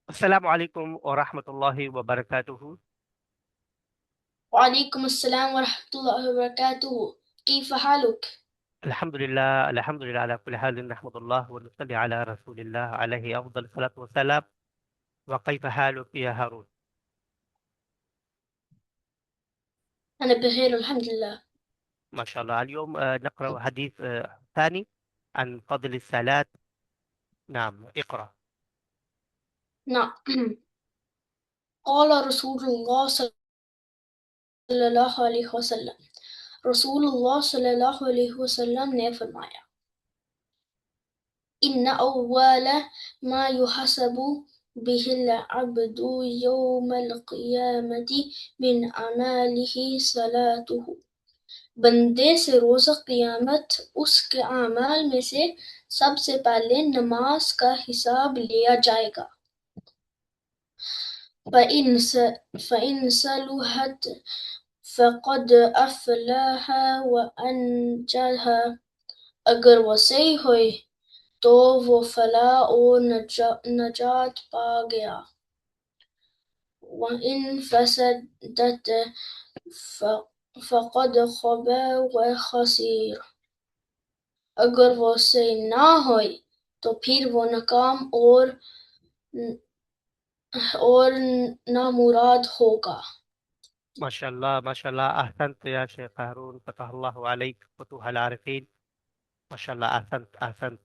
अस्सलामु अलैकुम व रहमतुल्लाहि व बरकातुहू। وعليكم السلام ورحمة الله وبركاته. كيف حالك؟ अल्हम्दुलिल्लाह अल्हम्दुलिल्लाह अला कुल्ली हाल नहमदुल्लाह व नुसल्ली अला रसूलिल्लाह अलैहि अफदल सलातु व सलाम। व कैफ हालुक या हारून? أنا بخير الحمد لله. ما شاء الله. اليوم نقرأ حديث ثاني عن فضل الصلاة. نعم، اقرأ. نعم. قال رسول الله صلى الله عليه وسلم. رسول الله صلى الله عليه وسلم ने फरमाया, إن أول ما يحاسب به العبد يوم القيامة من أعماله صلاته. बंदे से रोज़ क़यामत उसके अमाल में से सबसे पहले नमाज का हिसाब लिया जाएगा। फ़इन सलुहत फ़क़द अफ़लह व अनजह। अगर वो सही हुई तो वो फलाह और नजात पा गया। व इन फसदत फ़क़द ख़ाब व ख़सिर। अगर वो सही ना हुई तो फिर वो नाकाम और नामुराद होगा। माशाल्लाह माशाल्लाह, अहसनत या शेख हारून, फतह अल्लाहु अलैक फतूह अल आरिफीन। माशाल्लाह, अहसनत अहसनत।